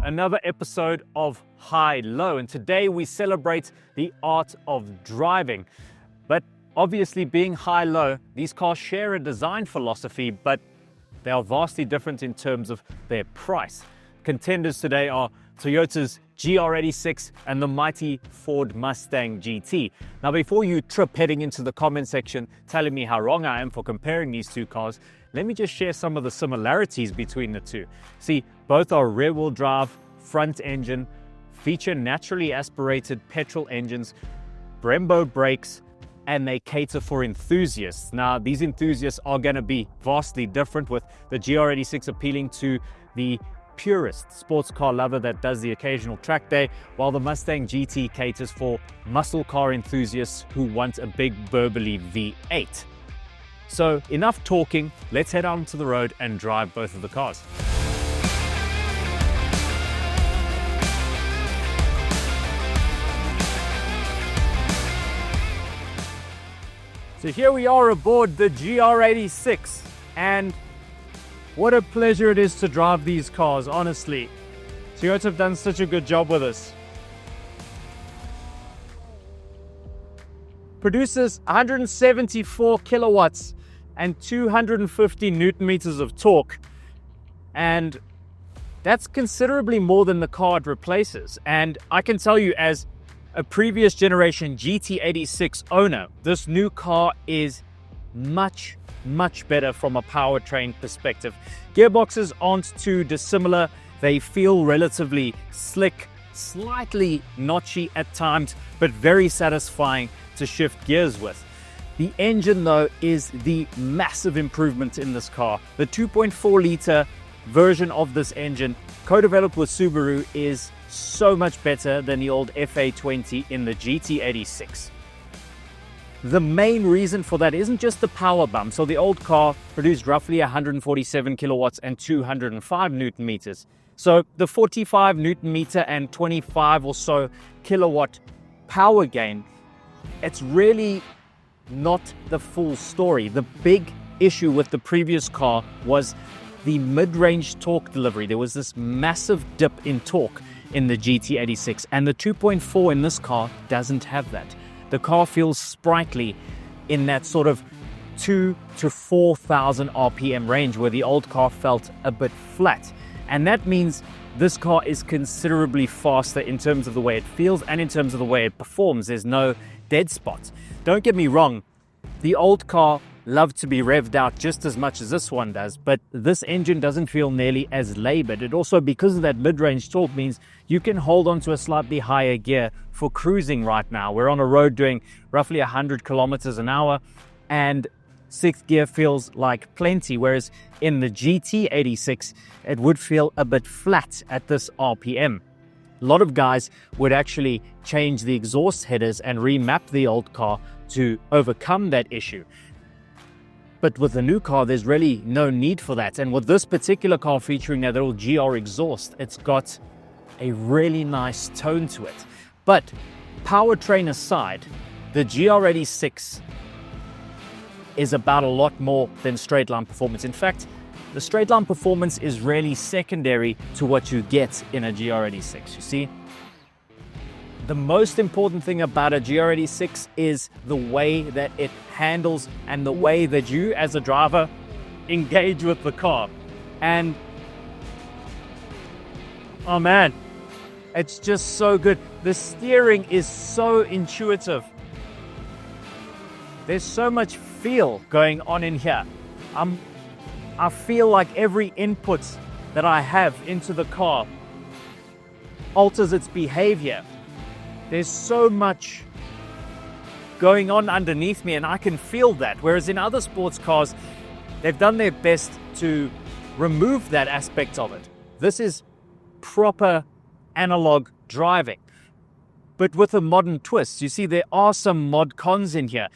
another episode of High Low, and today we celebrate the art of driving. But obviously, being high-low, these cars share a design philosophy, but they are vastly different in terms of their price. Contenders today are Toyota's GR86 and the mighty Ford Mustang GT. Now, before you trip heading into the comment section telling me how wrong I am for comparing these two cars, let me just share some of the similarities between the two. See, both are rear-wheel drive, front engine, feature naturally aspirated petrol engines, Brembo brakes, and they cater for enthusiasts. Now, these enthusiasts are going to be vastly different, with the GR86 appealing to the purist sports car lover that does the occasional track day, while the Mustang GT caters for muscle car enthusiasts who want a big burbly V8. So enough talking, let's head out onto the road and drive both of the cars. So here we are aboard the GR86, and what a pleasure it is to drive these cars, honestly. Toyota have done such a good job with us. Produces 174 kilowatts and 250 newton meters of torque, and that's considerably more than the car it replaces. And I can tell you, as a previous generation GT86 owner, this new car is much better from a powertrain perspective. Gearboxes aren't too dissimilar. They feel relatively slick, slightly notchy at times, but very satisfying to shift gears with. The engine, though, is the massive improvement in this car. The 2.4 liter version of this engine, co-developed with Subaru, is so much better than the old FA20 in the GT86. The main reason for that isn't just the power bump. So the old car produced roughly 147 kilowatts and 205 newton meters. So the 45 newton meter and 25 or so kilowatt power gain, it's really not the full story. The big issue with the previous car was the mid-range torque delivery. There was this massive dip in torque in the GT86, and the 2.4 in this car doesn't have that. The car feels sprightly in that sort of 2,000 to 4,000 RPM range, where the old car felt a bit flat. And that means this car is considerably faster in terms of the way it feels and in terms of the way it performs. There's no dead spot. Don't get me wrong, the old car loved to be revved out just as much as this one does, but this engine doesn't feel nearly as labored. It also, because of that mid-range torque, means you can hold on to a slightly higher gear for cruising right now. We're on a road doing roughly 100 kilometers an hour, and sixth gear feels like plenty, whereas in the GT86, it would feel a bit flat at this RPM. A lot of guys would actually change the exhaust headers and remap the old car to overcome that issue. But with the new car, there's really no need for that. And with this particular car featuring that little GR exhaust, it's got a really nice tone to it. But powertrain aside, the GR86 is about a lot more than straight line performance. In fact, the straight line performance is really secondary to what you get in a GR86. You see, the most important thing about a GR86 is the way that it handles and the way that you, as a driver, engage with the car. And oh man, it's just so good. The steering is so intuitive. There's so much feel going on in here. I feel like every input that I have into the car alters its behavior. There's so much going on underneath me, and I can feel that. Whereas in other sports cars, they've done their best to remove that aspect of it. This is proper analog driving, but with a modern twist. You see, there are some mod cons in here.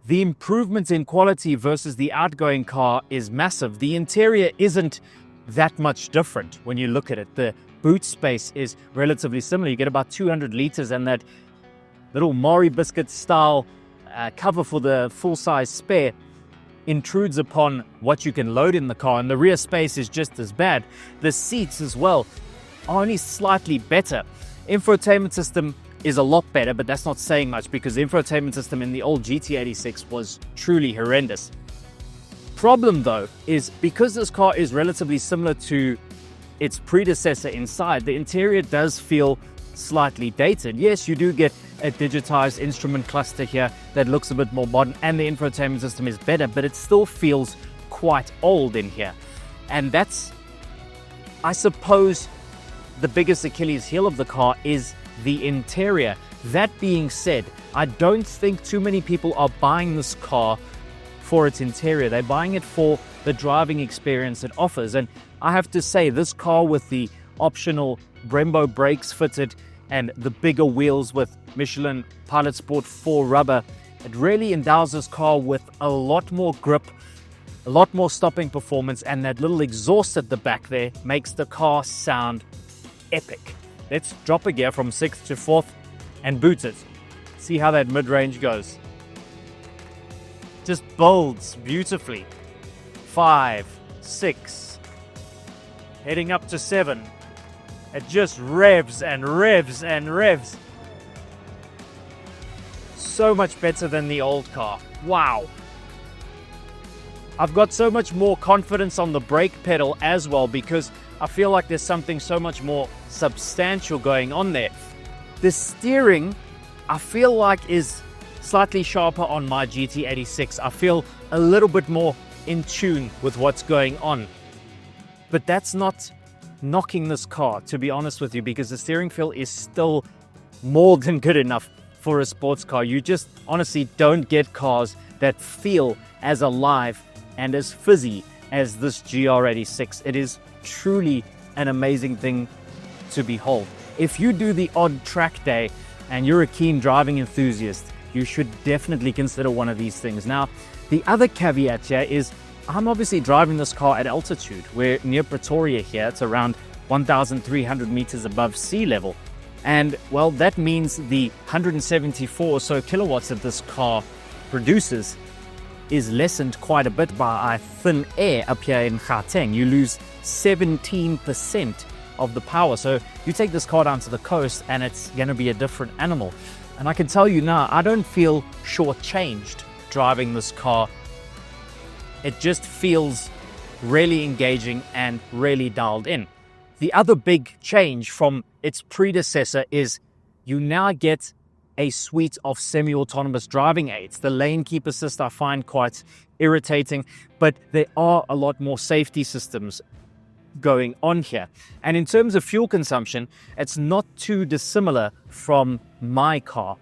The improvement in quality versus the outgoing car is massive. The interior isn't that much different when you look at it. The boot space is relatively similar. You get about 200 liters, and that little Mari biscuit style cover for the full-size spare intrudes upon what you can load in the car, and the rear space is just as bad. The seats as well, are only slightly better. Infotainment system is a lot better, but that's not saying much because the infotainment system in the old GT86 was truly horrendous. Problem though is because this car is relatively similar to its predecessor inside, the interior does feel slightly dated. Yes, you do get a digitized instrument cluster here that looks a bit more modern, and the infotainment system is better, but it still feels quite old in here. And that's, I suppose, the biggest Achilles heel of the car is the interior. That being said, I don't think too many people are buying this car for its interior. They're buying it for the driving experience it offers. And I have to say, this car with the optional Brembo brakes fitted and the bigger wheels with Michelin Pilot Sport 4 rubber, it really endows this car with a lot more grip, a lot more stopping performance, and that little exhaust at the back there makes the car sound epic. Let's drop a gear from 6th to 4th and boot it. See how that mid-range goes. Just builds beautifully. 5, 6, heading up to 7. It just revs and revs and revs. So much better than the old car. Wow. I've got so much more confidence on the brake pedal as well because I feel like there's something so much more substantial going on there. The steering, I feel like, is slightly sharper on my GT86. I feel a little bit more in tune with what's going on. But that's not knocking this car, to be honest with you, because the steering feel is still more than good enough for a sports car. You just honestly don't get cars that feel as alive and as fizzy as this GR86. It is truly an amazing thing to behold. If you do the odd track day and you're a keen driving enthusiast, you should definitely consider one of these things. Now, the other caveat here is I'm obviously driving this car at altitude. We're near Pretoria here. It's around 1,300 meters above sea level. And well, that means the 174 or so kilowatts that this car produces is lessened quite a bit by thin air up here in Gauteng. You lose 17% of the power. So you take this car down to the coast and it's going to be a different animal. And I can tell you now, I don't feel shortchanged driving this car. It just feels really engaging and really dialed in. The other big change from its predecessor is you now get a suite of semi-autonomous driving aids. The lane keep assist I find quite irritating, but there are a lot more safety systems going on here. And in terms of fuel consumption, it's not too dissimilar from my car.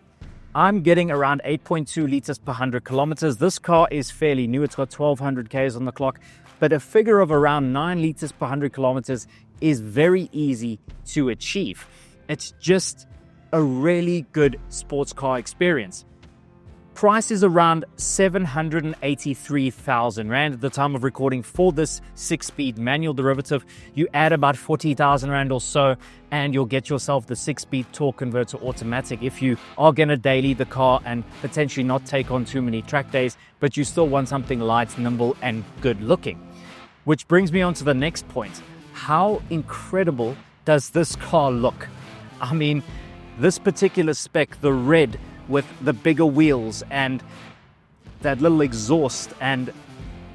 I'm getting around 8.2 liters per 100 kilometers. This car is fairly new. It's got 1,200 Ks on the clock, but a figure of around 9 liters per 100 kilometers is very easy to achieve. It's just a really good sports car experience. Price is around 783,000 Rand at the time of recording for this 6-speed manual derivative. You add about 40,000 Rand or so and you'll get yourself the 6-speed torque converter automatic if you are going to daily the car and potentially not take on too many track days, but you still want something light, nimble and good looking. Which brings me on to the next point. How incredible does this car look? I mean, this particular spec, the red with the bigger wheels and that little exhaust and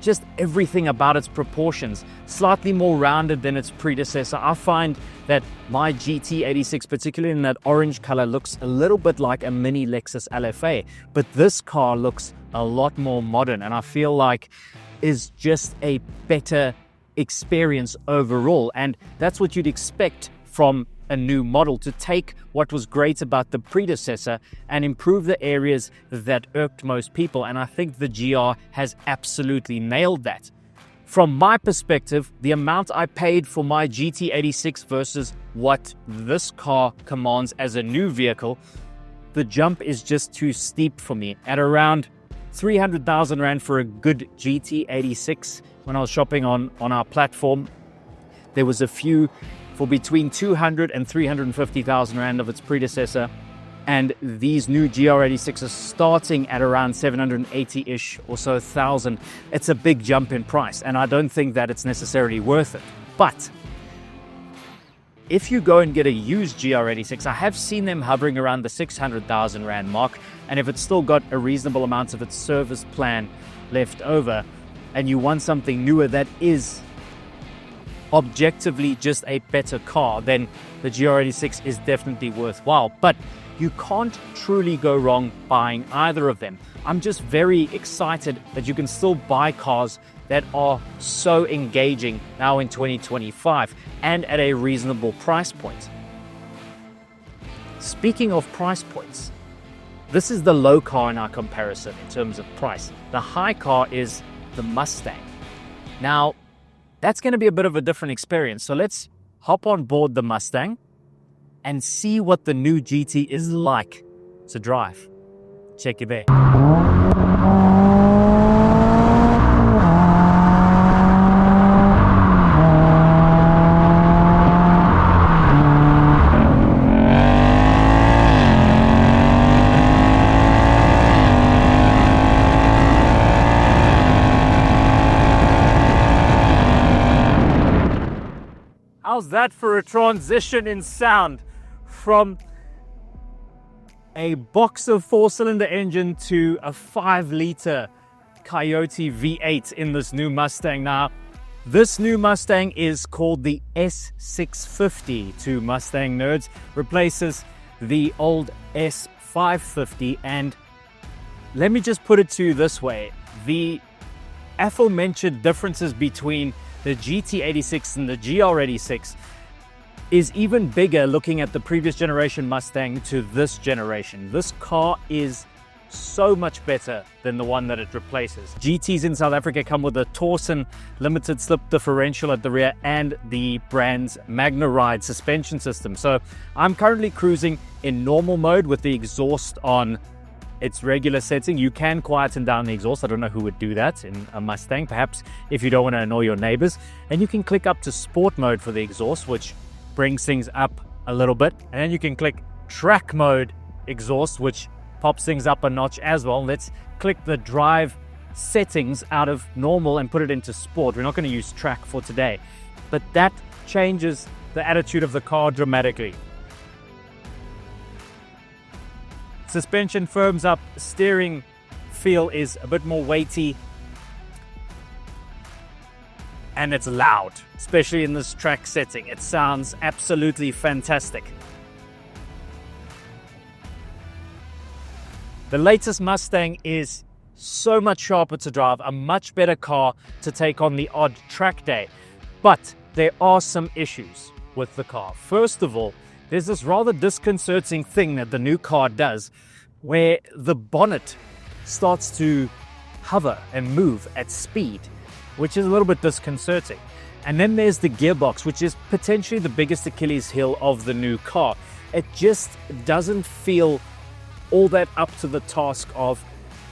just everything about its proportions, slightly more rounded than its predecessor. I find that my GT86, particularly in that orange color, looks a little bit like a mini Lexus LFA, but this car looks a lot more modern and I feel like is just a better experience overall. And that's what you'd expect from a new model, to take what was great about the predecessor and improve the areas that irked most people. And I think the GR has absolutely nailed that. From my perspective, the amount I paid for my GT86 versus what this car commands as a new vehicle, the jump is just too steep for me. At around 300,000 Rand for a good GT86, when I was shopping on our platform, there was a few for between 200 and 350,000 Rand of its predecessor. And these new GR86 are starting at around 780-ish or so thousand. It's a big jump in price, and I don't think that it's necessarily worth it. But if you go and get a used GR86, I have seen them hovering around the 600,000 Rand mark. And if it's still got a reasonable amount of its service plan left over, and you want something newer that is objectively just a better car, then the GR86 is definitely worthwhile. But you can't truly go wrong buying either of them. I'm just very excited that you can still buy cars that are so engaging now in 2025 and at a reasonable price point. Speaking of price points, this is the low car in our comparison in terms of price. The high car is the Mustang. Now, that's going to be a bit of a different experience. So let's hop on board the Mustang and see what the new GT is like to drive. Check it there. How's that for a transition in sound from a boxer 4-cylinder engine to a 5-liter Coyote V8 in this new Mustang? Now, this new Mustang is called the S650 to Mustang nerds, replaces the old S550. And let me just put it to you this way. The aforementioned differences between the GT86 and the GR86 is even bigger looking at the previous generation Mustang to this generation. This car is so much better than the one that it replaces. GTs in South Africa come with a Torsen limited slip differential at the rear and the brand's Magna Ride suspension system. So I'm currently cruising in normal mode with the exhaust on its regular setting. You can quieten down the exhaust. I don't know who would do that in a Mustang, perhaps if you don't want to annoy your neighbors. And you can click up to sport mode for the exhaust, which brings things up a little bit. And then you can click track mode exhaust, which pops things up a notch as well. Let's click the drive settings out of normal and put it into sport. We're not going to use track for today, but that changes the attitude of the car dramatically. Suspension firms up, steering feel is a bit more weighty, and it's loud, especially in this track setting. It sounds absolutely fantastic. The latest Mustang is so much sharper to drive, a much better car to take on the odd track day. But there are some issues with the car. First of all, there's this rather disconcerting thing that the new car does where the bonnet starts to hover and move at speed, which is a little bit disconcerting. And then there's the gearbox, which is potentially the biggest Achilles heel of the new car. It just doesn't feel all that up to the task of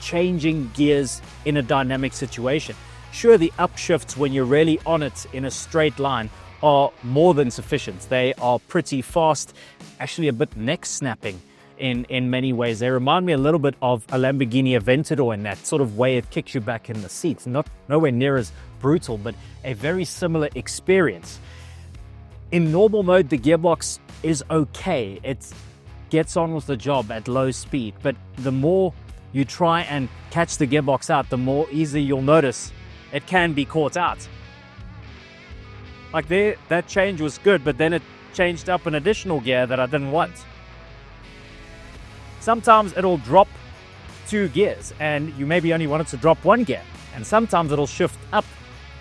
changing gears in a dynamic situation. Sure, the upshifts when you're really on it in a straight line are more than sufficient. They are pretty fast, actually a bit neck snapping in many ways. They remind me a little bit of a Lamborghini Aventador in that sort of way it kicks you back in the seats. Nowhere near as brutal, but a very similar experience. In normal mode, the gearbox is okay. It gets on with the job at low speed, but the more you try and catch the gearbox out, the more easily you'll notice it can be caught out. Like there, that change was good, but then it changed up an additional gear that I didn't want. Sometimes it'll drop 2 gears and you maybe only wanted to drop 1 gear. And sometimes it'll shift up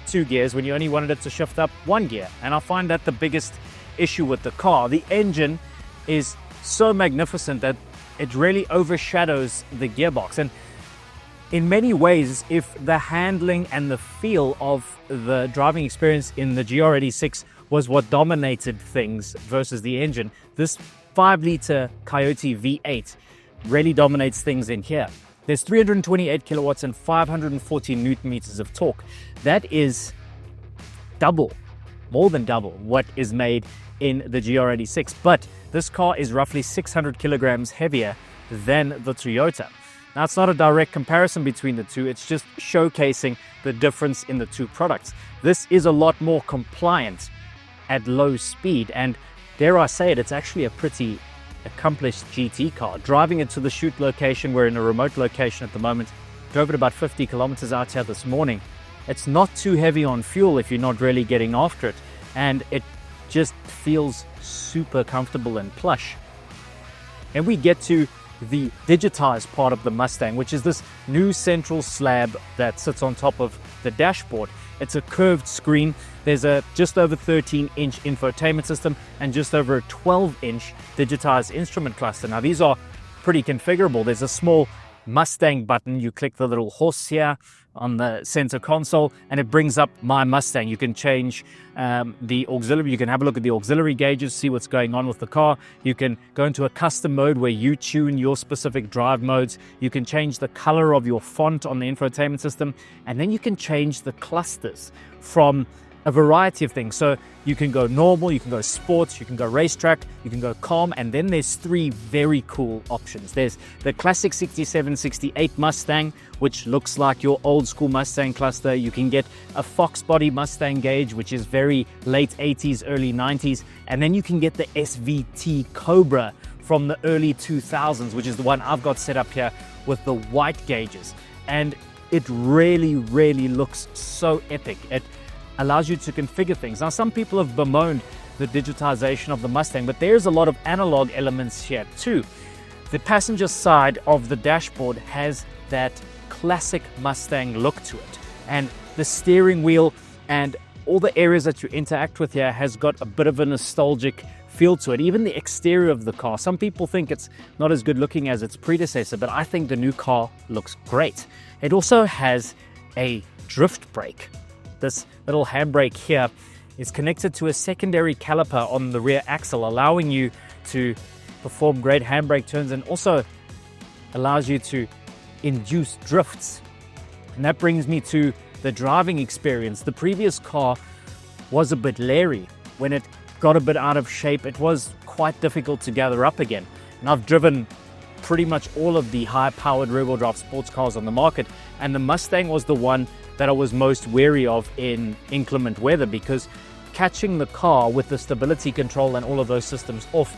2 gears when you only wanted it to shift up 1 gear. And I find that the biggest issue with the car. The engine is so magnificent that it really overshadows the gearbox. And in many ways, if the handling and the feel of the driving experience in the GR86 was what dominated things versus the engine, this 5-liter Coyote V8 really dominates things in here. There's 328 kilowatts and 540 newton meters of torque. That is double, more than double what is made in the GR86. But this car is roughly 600 kilograms heavier than the Toyota. Now, it's not a direct comparison between the two. It's just showcasing the difference in the two products. This is a lot more compliant at low speed, and dare I say it, it's actually a pretty accomplished GT car. Driving it to the shoot location, we're in a remote location at the moment, drove it about 50 kilometers out here this morning. It's not too heavy on fuel if you're not really getting after it, and it just feels super comfortable and plush. And we get to the digitized part of the Mustang, which is this new central slab that sits on top of the dashboard. It's a curved screen. There's a just over 13-inch infotainment system and just over a 12-inch digitized instrument cluster. Now these are pretty configurable. There's a small Mustang button. You click the little horse here on the center console and it brings up My Mustang. You can change the auxiliary. You can have a look at the auxiliary gauges, see what's going on with the car. You can go into a custom mode where you tune your specific drive modes. You can change the color of your font on the infotainment system, and then you can change the clusters from a variety of things. So you can go normal, you can go sports, you can go racetrack, you can go calm, and then there's three very cool options. There's the classic 67-68 Mustang, which looks like your old school Mustang cluster. You can get a Fox body Mustang gauge, which is very late 80s, early 90s. And then you can get the SVT Cobra from the early 2000s, which is the one I've got set up here with the white gauges. And it really, really looks so epic. It allows you to configure things. Now, some people have bemoaned the digitization of the Mustang, but there's a lot of analog elements here too. The passenger side of the dashboard has that classic Mustang look to it, and the steering wheel and all the areas that you interact with here has got a bit of a nostalgic feel to it. Even the exterior of the car, some people think it's not as good looking as its predecessor, but I think the new car looks great. It also has a drift brake. This little handbrake here is connected to a secondary caliper on the rear axle, allowing you to perform great handbrake turns, and also allows you to induce drifts. And that brings me to the driving experience. The previous car was a bit leery. When it got a bit out of shape, it was quite difficult to gather up again. And I've driven pretty much all of the high-powered rear-wheel drive sports cars on the market, and the Mustang was the one that I was most wary of in inclement weather, because catching the car with the stability control and all of those systems off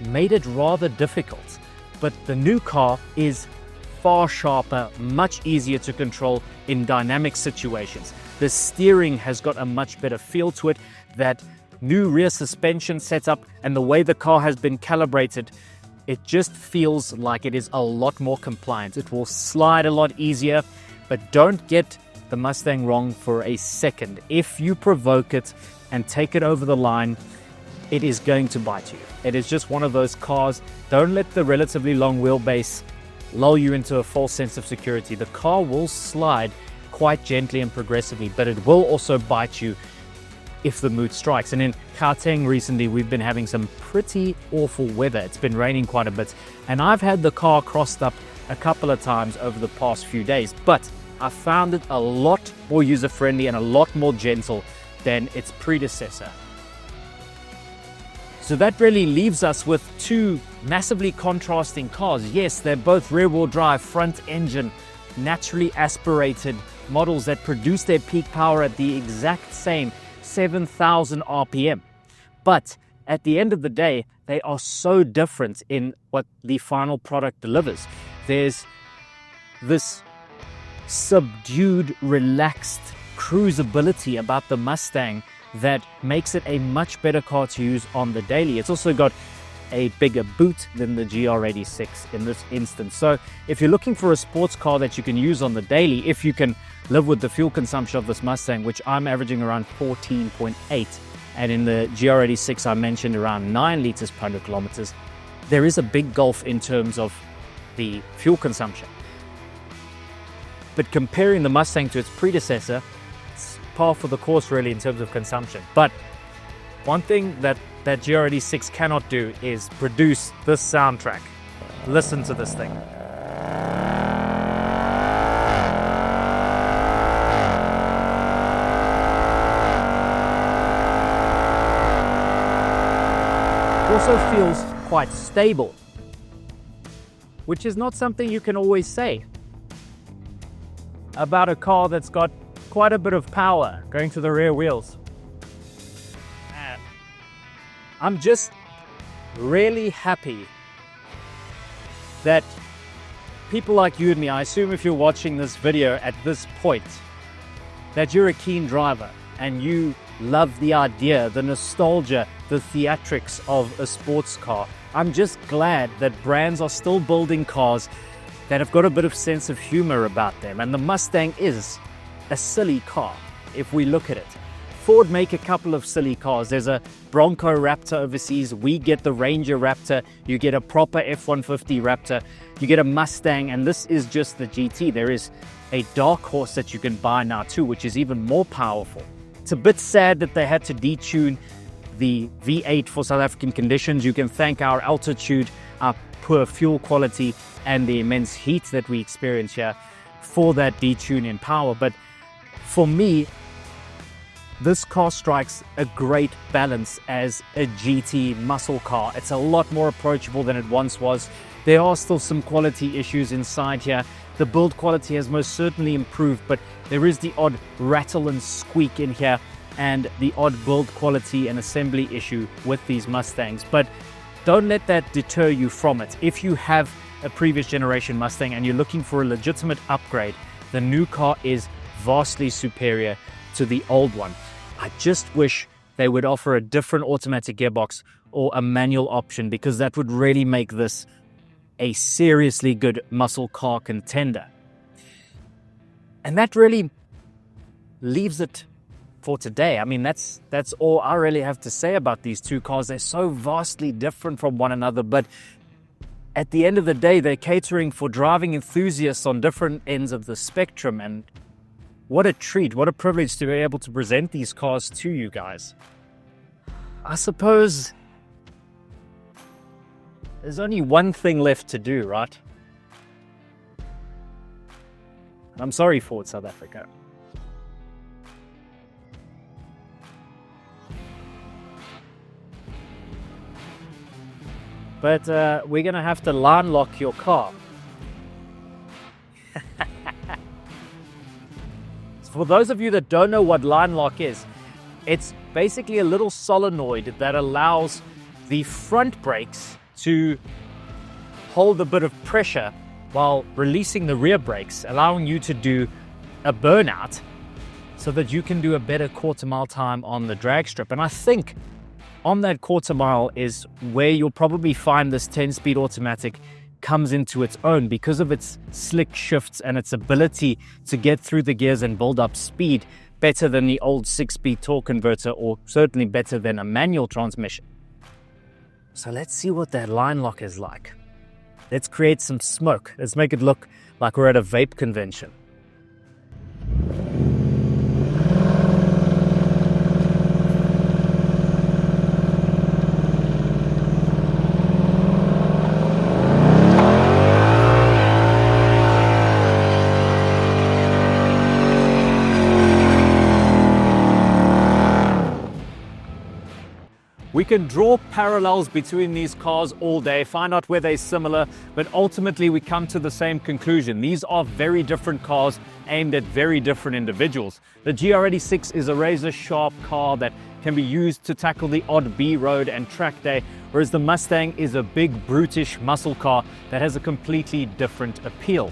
made it rather difficult. But the new car is far sharper, much easier to control in dynamic situations. The steering has got a much better feel to it. That new rear suspension setup and the way the car has been calibrated, it just feels like it is a lot more compliant. It will slide a lot easier, but don't get the Mustang wrong for a second. If you provoke it and take it over the line, it is going to bite you. It is just one of those cars. Don't let the relatively long wheelbase lull you into a false sense of security. The car will slide quite gently and progressively, but it will also bite you if the mood strikes. And in Gauteng recently, we've been having some pretty awful weather. It's been raining quite a bit, and I've had the car crossed up a couple of times over the past few days, but I found it a lot more user-friendly and a lot more gentle than its predecessor. So that really leaves us with two massively contrasting cars. Yes, they're both rear-wheel drive, front-engine, naturally aspirated models that produce their peak power at the exact same 7,000 RPM. But at the end of the day, they are so different in what the final product delivers. There's this subdued, relaxed cruisability about the Mustang that makes it a much better car to use on the daily. It's also got a bigger boot than the GR86 in this instance. So if you're looking for a sports car that you can use on the daily, if you can live with the fuel consumption of this Mustang, which I'm averaging around 14.8, and in the GR86 I mentioned around 9 liters per 100 kilometers, there is a big gulf in terms of the fuel consumption. But comparing the Mustang to its predecessor, it's par for the course really in terms of consumption. But one thing that GR86 cannot do is produce this soundtrack. Listen to this thing. It also feels quite stable, which is not something you can always say about a car that's got quite a bit of power going to the rear wheels. I'm just really happy that people like you and me, I assume if you're watching this video at this point, that you're a keen driver and you love the idea, the nostalgia, the theatrics of a sports car. I'm just glad that brands are still building cars that have got a bit of sense of humor about them. And the Mustang is a silly car if we look at it. Ford make a couple of silly cars. There's a Bronco Raptor overseas. We get the Ranger Raptor. You get a proper F-150 Raptor. You get a Mustang, and this is just the GT. There is a dark horse that you can buy now too, which is even more powerful. It's a bit sad that they had to detune the V8 for South African conditions. You can thank our altitude, our poor fuel quality, and the immense heat that we experience here for that detune in power. But for me, this car strikes a great balance as a GT muscle car. It's a lot more approachable than it once was. There are still some quality issues inside here. The build quality has most certainly improved, but there is the odd rattle and squeak in here and the odd build quality and assembly issue with these Mustangs. But don't let that deter you from it. If you have a previous generation Mustang and you're looking for a legitimate upgrade, the new car is vastly superior to the old one. I just wish they would offer a different automatic gearbox or a manual option, because that would really make this a seriously good muscle car contender. And that really leaves it for today. I mean, that's all I really have to say about these two cars. They're so vastly different from one another, but at the end of the day, they're catering for driving enthusiasts on different ends of the spectrum. And what a treat, what a privilege to be able to present these cars to you guys. I suppose there's only one thing left to do, right? And I'm sorry, Ford South Africa. But we're going to have to line lock your car. For those of you that don't know what line lock is, it's basically a little solenoid that allows the front brakes to hold a bit of pressure while releasing the rear brakes, allowing you to do a burnout so that you can do a better quarter mile time on the drag strip. And I think on that quarter mile is where you'll probably find this 10-speed automatic comes into its own, because of its slick shifts and its ability to get through the gears and build up speed better than the old 6-speed torque converter, or certainly better than a manual transmission. So let's see what that line lock is like. Let's create some smoke. Let's make it look like we're at a vape convention. We can draw parallels between these cars all day, find out where they're similar, but ultimately we come to the same conclusion. These are very different cars aimed at very different individuals. The GR86 is a razor-sharp car that can be used to tackle the odd B road and track day, whereas the Mustang is a big, brutish muscle car that has a completely different appeal.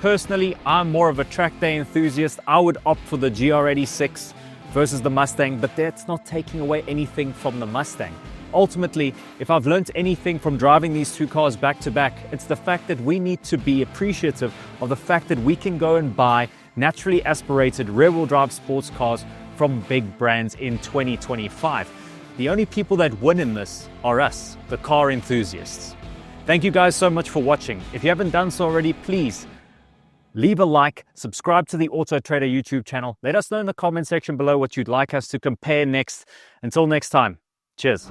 Personally, I'm more of a track day enthusiast. I would opt for the GR86 versus the Mustang, but that's not taking away anything from the Mustang. Ultimately, if I've learned anything from driving these two cars back to back, it's the fact that we need to be appreciative of the fact that we can go and buy naturally aspirated rear-wheel drive sports cars from big brands in 2025. The only people that win in this are us, the car enthusiasts. Thank you guys so much for watching. If you haven't done so already, please leave a like, subscribe to the AutoTrader YouTube channel. Let us know in the comment section below what you'd like us to compare next. Until next time, cheers.